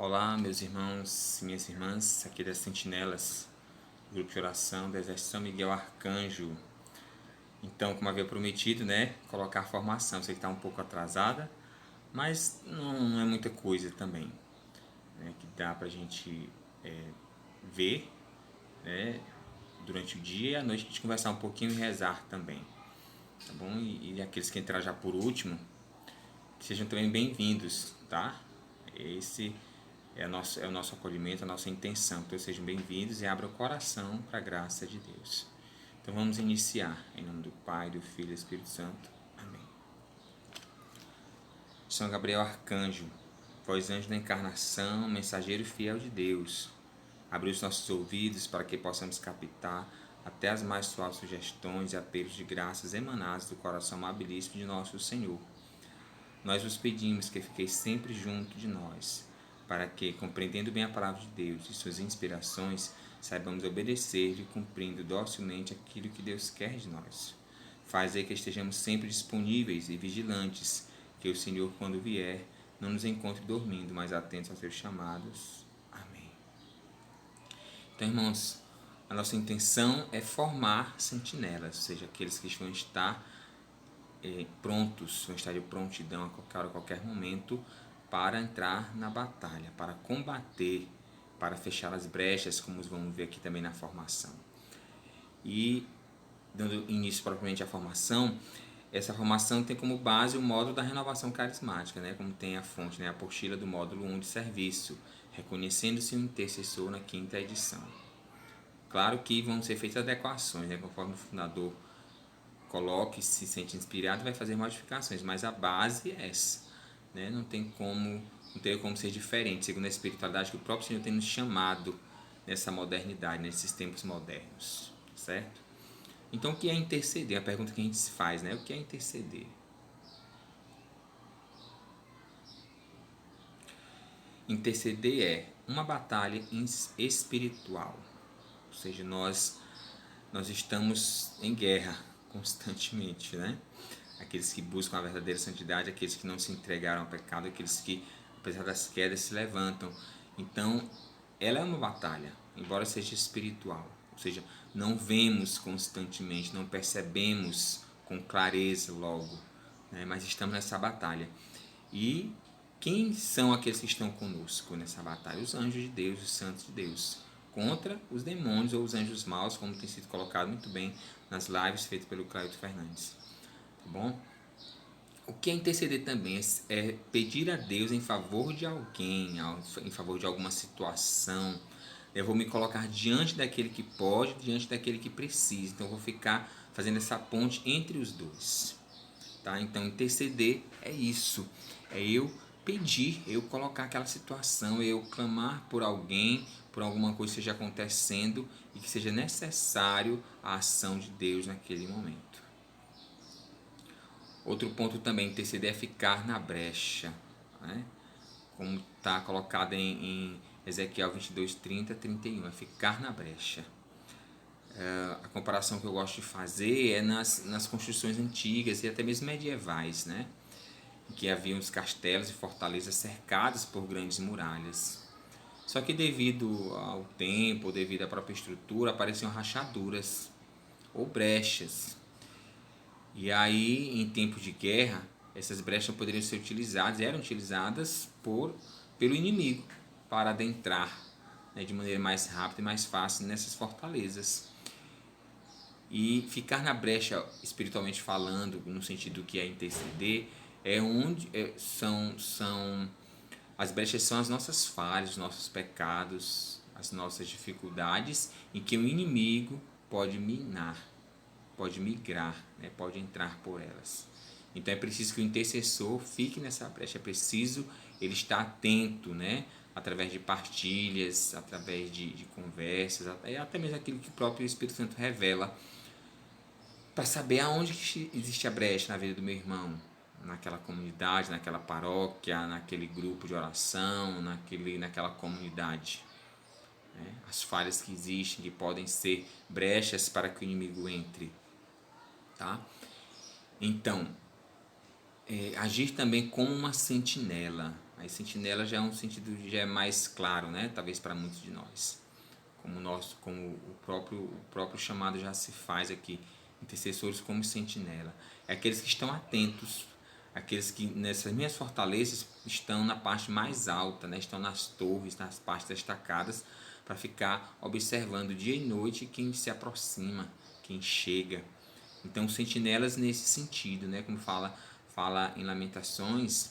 Olá, meus irmãos e minhas irmãs, aqui das Sentinelas, grupo de oração do Exército São Miguel Arcanjo. Então, como havia prometido, colocar a formação. Sei que está um pouco atrasada, mas não é muita coisa também, que dá para a gente ver, durante o dia e à noite a gente conversar um pouquinho e rezar também, tá bom? E aqueles que entraram já por último, sejam também bem-vindos, tá? Esse é o nosso acolhimento, a nossa intenção. Então sejam bem-vindos e abram o coração para a graça de Deus. Então vamos iniciar em nome do Pai, do Filho e do Espírito Santo. Amém. São Gabriel Arcanjo, vós anjo da encarnação, mensageiro fiel de Deus, abri os nossos ouvidos para que possamos captar até as mais suaves sugestões e apelos de graças emanados do coração amabilíssimo de nosso Senhor. Nós vos pedimos que fiqueis sempre junto de nós, para que, compreendendo bem a palavra de Deus e suas inspirações, saibamos obedecer-lhe, cumprindo docilmente aquilo que Deus quer de nós. Fazer que estejamos sempre disponíveis e vigilantes, que o Senhor, quando vier, não nos encontre dormindo, mas atentos aos seus chamados. Amém. Então, irmãos, a nossa intenção é formar sentinelas, ou seja, aqueles que vão estar prontos, vão estar de prontidão a qualquer momento para entrar na batalha, para combater, para fechar as brechas, como vamos ver aqui também na formação. E, dando início propriamente à formação, essa formação tem como base o módulo da renovação carismática, como tem a fonte, a apostila do módulo 1 de serviço, reconhecendo-se um intercessor na 5ª edição. Claro que vão ser feitas adequações, conforme o fundador coloque, se sente inspirado, vai fazer modificações, mas a base é essa, não tem como ser diferente, segundo a espiritualidade que o próprio Senhor tem nos chamado nessa modernidade, nesses tempos modernos, certo? Então, o que é interceder? A pergunta que a gente se faz, o que é interceder? Interceder é uma batalha espiritual, ou seja, nós estamos em guerra constantemente, Aqueles que buscam a verdadeira santidade, aqueles que não se entregaram ao pecado, aqueles que, apesar das quedas, se levantam. Então, ela é uma batalha, embora seja espiritual, ou seja, não vemos constantemente, não percebemos com clareza logo, mas estamos nessa batalha. E quem são aqueles que estão conosco nessa batalha? Os anjos de Deus, os santos de Deus, contra os demônios ou os anjos maus, como tem sido colocado muito bem nas lives feitas pelo Cláudio Fernandes. Tá bom? O que é interceder também é pedir a Deus em favor de alguém, em favor de alguma situação. Eu vou me colocar diante daquele que pode, diante daquele que precisa. Então eu vou ficar fazendo essa ponte entre os dois. Tá? Então interceder é isso, é eu pedir, eu colocar aquela situação, eu clamar por alguém, por alguma coisa que esteja acontecendo e que seja necessário a ação de Deus naquele momento. Outro ponto também, interceder é ficar na brecha, como está colocado em Ezequiel 22, 30, 31, é ficar na brecha. A comparação que eu gosto de fazer é nas construções antigas e até mesmo medievais, em que haviam os castelos e fortalezas cercados por grandes muralhas. Só que devido ao tempo, devido à própria estrutura, apareciam rachaduras ou brechas. E aí, em tempos de guerra, essas brechas poderiam ser utilizadas, eram utilizadas pelo inimigo para adentrar de maneira mais rápida e mais fácil nessas fortalezas. E ficar na brecha, espiritualmente falando, no sentido que é interceder, é onde as brechas são as nossas falhas, os nossos pecados, as nossas dificuldades, em que o inimigo pode minar, pode migrar, pode entrar por elas. Então é preciso que o intercessor fique nessa brecha, é preciso ele estar atento, através de partilhas, através de conversas, até mesmo aquilo que o próprio Espírito Santo revela, para saber aonde existe a brecha na vida do meu irmão, naquela comunidade, naquela paróquia, naquele grupo de oração, naquela comunidade. As falhas que existem, que podem ser brechas para que o inimigo entre. Tá? Então, agir também como uma sentinela. Aí sentinela já é um sentido já é mais claro, né? Talvez para muitos de nós. Como o próprio chamado já se faz aqui, intercessores como sentinela. É aqueles que estão atentos, aqueles que nessas minhas fortalezas estão na parte mais alta, né? Estão nas torres, nas partes destacadas, para ficar observando dia e noite quem se aproxima, quem chega. Então, sentinelas nesse sentido, né? Como fala em Lamentações,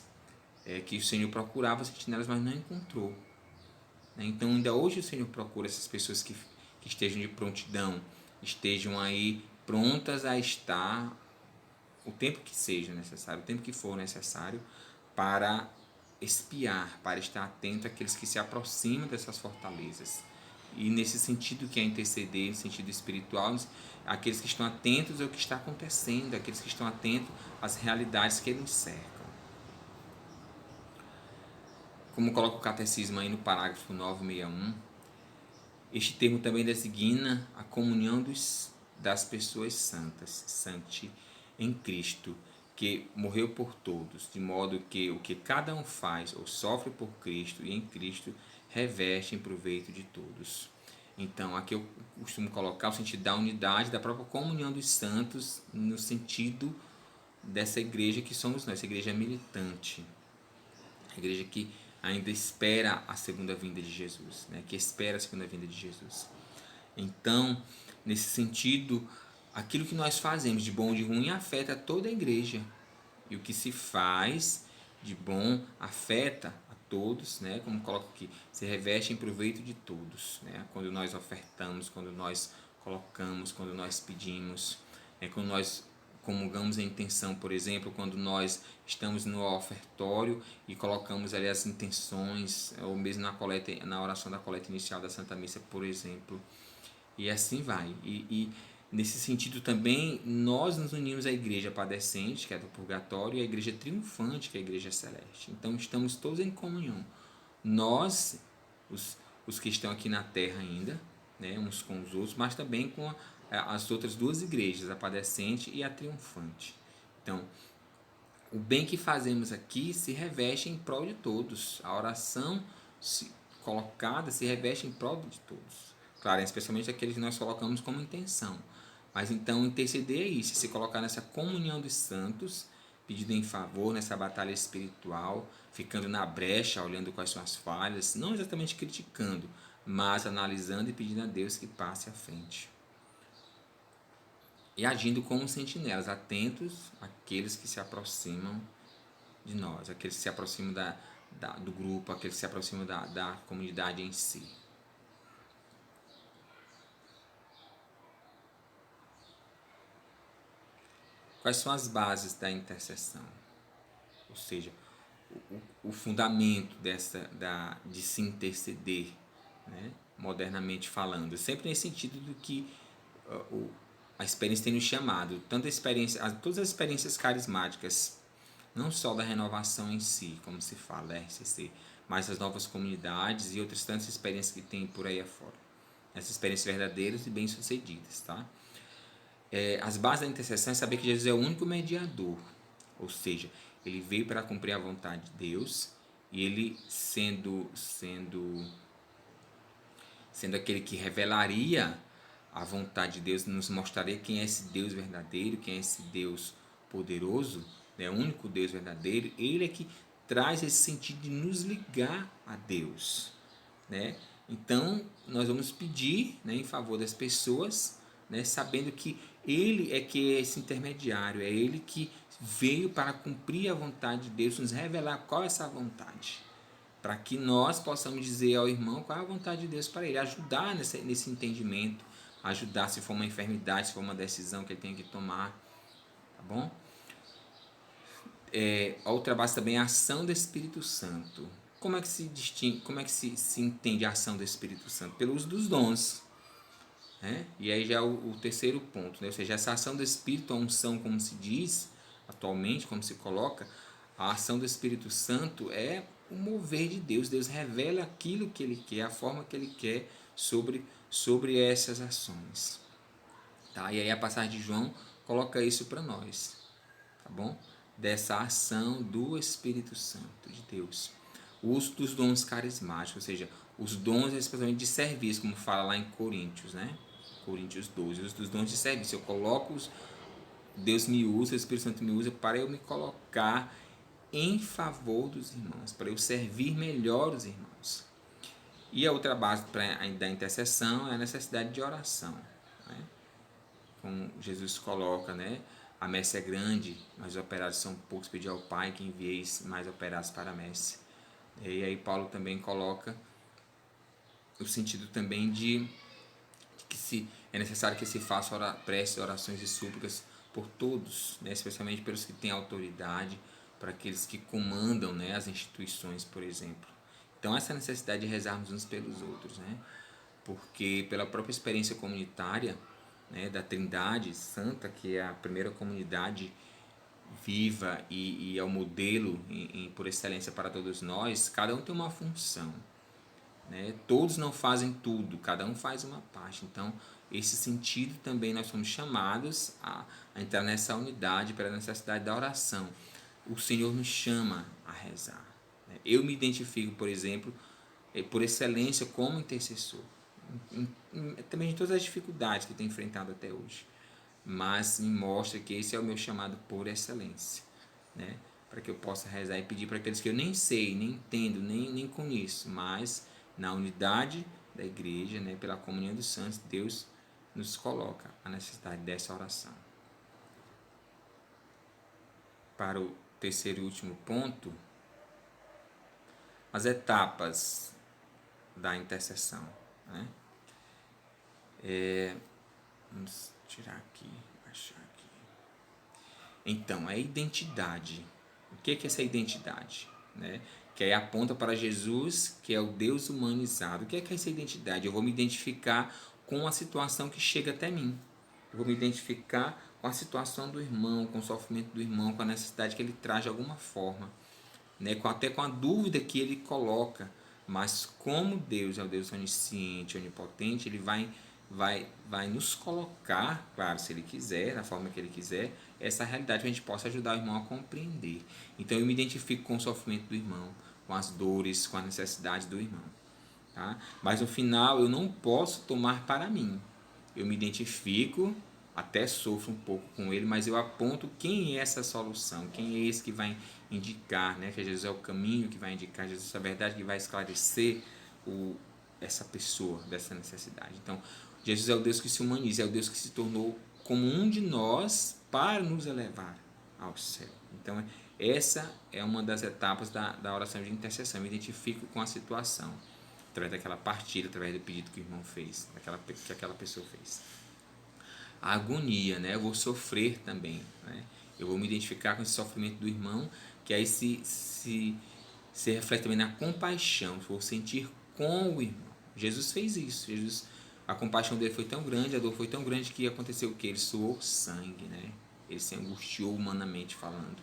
que o Senhor procurava sentinelas, mas não encontrou. Então, ainda hoje o Senhor procura essas pessoas que estejam de prontidão, estejam aí prontas a estar o tempo que seja necessário, o tempo que for necessário, para espiar, para estar atento àqueles que se aproximam dessas fortalezas. E nesse sentido que é interceder, no sentido espiritual, aqueles que estão atentos ao que está acontecendo, aqueles que estão atentos às realidades que eles cercam. Como coloca o catecismo aí no parágrafo 961, este termo também designa a comunhão das pessoas santas, santi, em Cristo, que morreu por todos, de modo que o que cada um faz ou sofre por Cristo e em Cristo reveste em proveito de todos. Então, aqui eu costumo colocar o sentido da unidade, da própria comunhão dos santos, no sentido dessa igreja que somos nós, essa igreja militante, a igreja que ainda espera a segunda vinda de Jesus, né? Que espera a segunda vinda de Jesus. Então, nesse sentido, aquilo que nós fazemos de bom ou de ruim afeta toda a igreja. E o que se faz de bom afeta a todos, né? Como coloca aqui, se reveste em proveito de todos, né? Quando nós ofertamos, quando nós colocamos, quando nós pedimos, quando nós comungamos a intenção, por exemplo, quando nós estamos no ofertório e colocamos ali as intenções, ou mesmo na oração da coleta inicial da Santa Missa, por exemplo, e assim vai. E nesse sentido também, nós nos unimos à igreja padecente, que é do purgatório, e à igreja triunfante, que é a igreja celeste. Então estamos todos em comunhão. Nós, os que estão aqui na terra ainda, né, uns com os outros, mas também com as outras duas igrejas, a padecente e a triunfante. Então, o bem que fazemos aqui se reveste em prol de todos. A oração colocada se reveste em prol de todos. Claro, especialmente aqueles que nós colocamos como intenção. Mas então interceder é isso, se colocar nessa comunhão dos santos, pedindo em favor nessa batalha espiritual, ficando na brecha, olhando quais são as falhas, não exatamente criticando, mas analisando e pedindo a Deus que passe à frente. E agindo como sentinelas, atentos àqueles que se aproximam de nós, aqueles que se aproximam do grupo, aqueles que se aproximam da comunidade em si. Quais são as bases da intercessão? Ou seja, o fundamento de se interceder, né? Modernamente falando, sempre nesse sentido do que a experiência tem nos chamado, todas as experiências carismáticas, não só da renovação em si, como se fala, RCC, mas as novas comunidades e outras tantas experiências que tem por aí afora. Essas experiências verdadeiras e bem-sucedidas, tá? As bases da intercessão é saber que Jesus é o único mediador, ou seja, ele veio para cumprir a vontade de Deus e ele sendo aquele que revelaria a vontade de Deus, nos mostraria quem é esse Deus verdadeiro, quem é esse Deus poderoso, né, o único Deus verdadeiro. Ele é que traz esse sentido de nos ligar a Deus, né? Então nós vamos pedir, né, em favor das pessoas, né, sabendo que ele é que é esse intermediário, é ele que veio para cumprir a vontade de Deus, nos revelar qual é essa vontade, para que nós possamos dizer ao irmão qual é a vontade de Deus para ele, ajudar nesse entendimento, ajudar se for uma enfermidade, se for uma decisão que ele tem que tomar, tá bom? Outra base também é a ação do Espírito Santo. Como é que se distingue, como é que se entende a ação do Espírito Santo? Pelo uso dos dons, né? E aí já é o terceiro ponto, né? Ou seja, essa ação do Espírito, a unção, como se diz atualmente, como se coloca, a ação do Espírito Santo é o mover de Deus. Deus revela aquilo que Ele quer, a forma que Ele quer sobre essas ações. Tá? E aí a passagem de João coloca isso para nós, tá bom? Dessa ação do Espírito Santo de Deus. O uso dos dons carismáticos, ou seja, os dons especialmente de serviço, como fala lá em Coríntios, né? Coríntios 12, os dos dons de serviço. Eu coloco Deus me usa, o Espírito Santo me usa para eu me colocar em favor dos irmãos, para eu servir melhor os irmãos. E a outra base da intercessão é a necessidade de oração, né? Como Jesus coloca, né? A messe é grande, mas os operários são poucos. Pedi ao Pai que envieis mais operários para a messe. E aí Paulo também coloca o sentido também de que é necessário que se faça preces, orações e súplicas por todos, né? Especialmente pelos que têm autoridade, para aqueles que comandam, né, as instituições, por exemplo. Então essa necessidade de rezarmos uns pelos outros, né? Porque pela própria experiência comunitária, né, da Trindade Santa, que é a primeira comunidade viva e é o modelo por excelência para todos nós, cada um tem uma função, né? Todos não fazem tudo, cada um faz uma parte. Então, esse sentido também nós somos chamados a entrar nessa unidade pela necessidade da oração. O Senhor nos chama a rezar, né? Eu me identifico, por exemplo, por excelência como intercessor, também de todas as dificuldades que tenho enfrentado até hoje, mas me mostra que esse é o meu chamado por excelência, né? Para que eu possa rezar e pedir para aqueles que eu nem sei, nem entendo, nem conheço, mas na unidade da igreja, né, pela comunhão dos santos, Deus nos coloca a necessidade dessa oração. Para o terceiro e último ponto, as etapas da intercessão, né? Vamos tirar aqui, baixar aqui. Então, a identidade. O que é essa identidade, né? Que aí aponta para Jesus, que é o Deus humanizado. O que é essa identidade? Eu vou me identificar com a situação que chega até mim. Eu vou me identificar com a situação do irmão, com o sofrimento do irmão, com a necessidade que ele traz de alguma forma, né? Até com a dúvida que ele coloca. Mas como Deus é o Deus onisciente, onipotente, ele vai nos colocar, claro, se ele quiser, da forma que ele quiser, essa realidade que a gente possa ajudar o irmão a compreender. Então eu me identifico com o sofrimento do irmão, com as dores, com a necessidade do irmão, tá? Mas no final eu não posso tomar para mim. Eu me identifico, até sofro um pouco com ele, mas eu aponto quem é essa solução, quem é esse que vai indicar, né? Que Jesus é o caminho que vai indicar, Jesus é a verdade que vai esclarecer essa pessoa dessa necessidade. Então, Jesus é o Deus que se humaniza, é o Deus que se tornou como um de nós para nos elevar ao céu. Então, essa é uma das etapas da oração de intercessão. Eu me identifico com a situação, através daquela partilha, através do pedido que o irmão fez, que aquela pessoa fez. A agonia, né? Eu vou sofrer também, né? Eu vou me identificar com esse sofrimento do irmão, que aí se reflete também na compaixão, vou sentir com o irmão. Jesus fez isso. Jesus, a compaixão dele foi tão grande, a dor foi tão grande que aconteceu o que? Ele suou sangue, né? Ele se angustiou humanamente falando.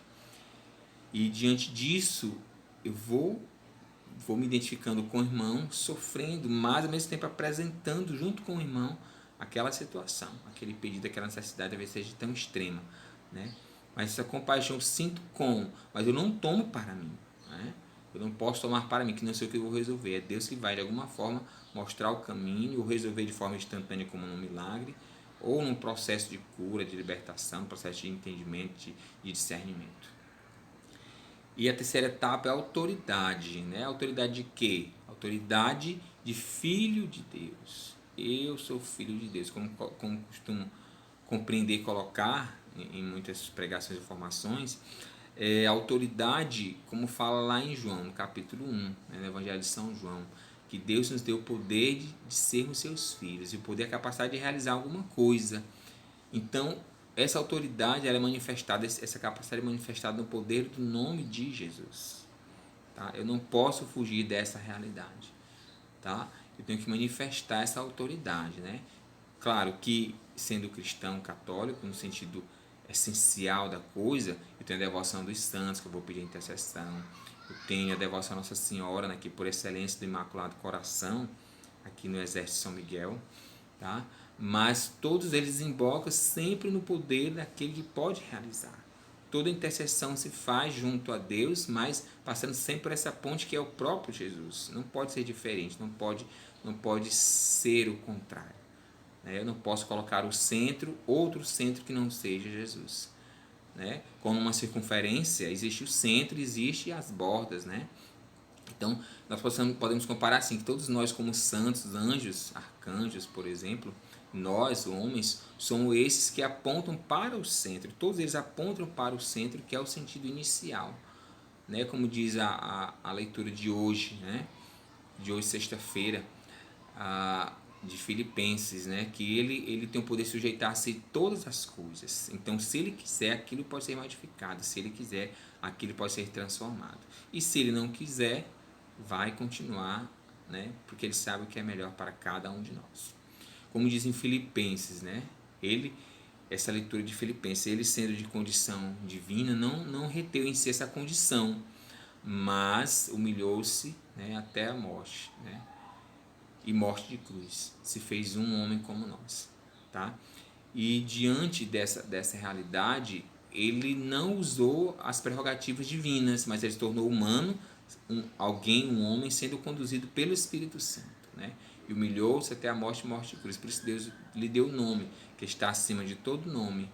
E diante disso, eu vou me identificando com o irmão, sofrendo, mas ao mesmo tempo apresentando junto com o irmão aquela situação, aquele pedido, aquela necessidade, talvez seja tão extrema, né? Mas essa compaixão eu sinto mas eu não tomo para mim, né? Eu não posso tomar para mim, que não sei o que eu vou resolver. É Deus que vai, de alguma forma, mostrar o caminho, ou resolver de forma instantânea, como num milagre, ou num processo de cura, de libertação, processo de entendimento, de discernimento. E a terceira etapa é a autoridade, né? Autoridade de quê? Autoridade de filho de Deus. Eu sou filho de Deus, como costumo compreender e colocar em muitas pregações e formações, autoridade, como fala lá em João, no capítulo 1, né, no Evangelho de São João, que Deus nos deu o poder de sermos seus filhos, e o poder, a capacidade de realizar alguma coisa. Então, essa autoridade ela é manifestada, essa capacidade é manifestada no poder do nome de Jesus. Tá? Eu não posso fugir dessa realidade. Tá? Eu tenho que manifestar essa autoridade, né? Claro que, sendo cristão católico, no sentido essencial da coisa, eu tenho a devoção dos santos, que eu vou pedir intercessão. Eu tenho a devoção à Nossa Senhora, né, que por excelência do Imaculado Coração, aqui no Exército São Miguel, tá? Mas todos eles desembocam sempre no poder daquele que pode realizar. toda intercessão se faz junto a Deus, mas passando sempre por essa ponte que é o próprio Jesus. Não pode ser diferente, não pode ser o contrário. Eu não posso colocar o centro, outro centro que não seja Jesus. Como uma circunferência, existe o centro, existe as bordas. Então, nós podemos comparar assim, que todos nós como santos, anjos, arcanjos, por exemplo, nós, homens, somos esses que apontam para o centro. Todos eles apontam para o centro, que é o sentido inicial. Como diz a leitura de hoje, sexta-feira, de Filipenses, que ele tem o poder de sujeitar-se a todas as coisas. Então, se ele quiser, aquilo pode ser modificado. Se ele quiser, aquilo pode ser transformado. E se ele não quiser, vai continuar, porque ele sabe o que é melhor para cada um de nós. Como diz em Filipenses, essa leitura de Filipenses, ele sendo de condição divina, não reteu em si essa condição, mas humilhou-se, até a morte, e morte de cruz, se fez um homem como nós, tá? E diante dessa realidade, ele não usou as prerrogativas divinas, mas ele se tornou humano, um homem sendo conduzido pelo Espírito Santo, e humilhou-se até a morte de cruz. Por isso Deus lhe deu o nome que está acima de todo nome,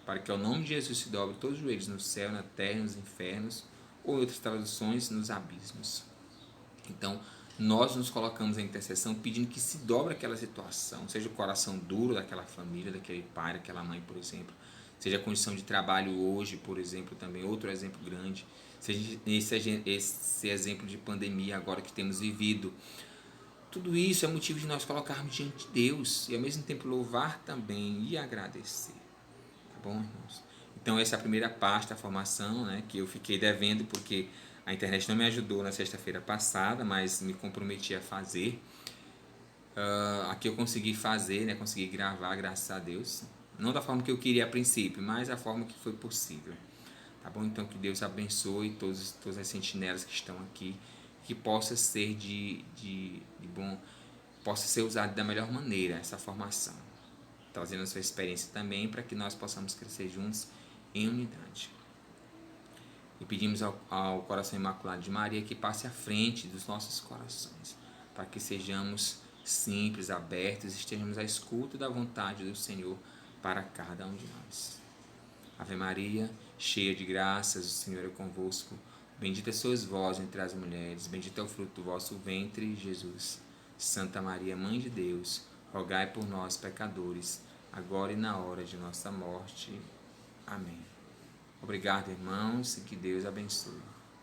para que ao nome de Jesus se dobre todos os joelhos no céu, na terra, nos infernos, ou em outras traduções, nos abismos. Então, nós nos colocamos em intercessão pedindo que se dobre aquela situação, seja o coração duro daquela família, daquele pai, daquela mãe, por exemplo, seja a condição de trabalho hoje, por exemplo, também outro exemplo grande, seja esse exemplo de pandemia agora que temos vivido. Tudo isso é motivo de nós colocarmos diante de Deus e ao mesmo tempo louvar também e agradecer. Tá bom, irmãos? Então essa é a primeira parte da formação, que eu fiquei devendo porque a internet não me ajudou na sexta-feira passada, mas me comprometi a fazer. Aqui eu consegui fazer, consegui gravar, graças a Deus. Não da forma que eu queria a princípio, mas da forma que foi possível. Tá bom? Então que Deus abençoe todas as sentinelas que estão aqui, que possa ser de bom, possa ser usado da melhor maneira essa formação, trazendo a sua experiência também para que nós possamos crescer juntos em unidade. E pedimos ao coração imaculado de Maria que passe à frente dos nossos corações, para que sejamos simples, abertos, e estejamos à escuta da vontade do Senhor para cada um de nós. Ave Maria, cheia de graças, o Senhor é convosco. Bendita sois vós entre as mulheres, bendito é o fruto do vosso ventre, Jesus. Santa Maria, Mãe de Deus, rogai por nós, pecadores, agora e na hora de nossa morte. Amém. Obrigado, irmãos, e que Deus abençoe.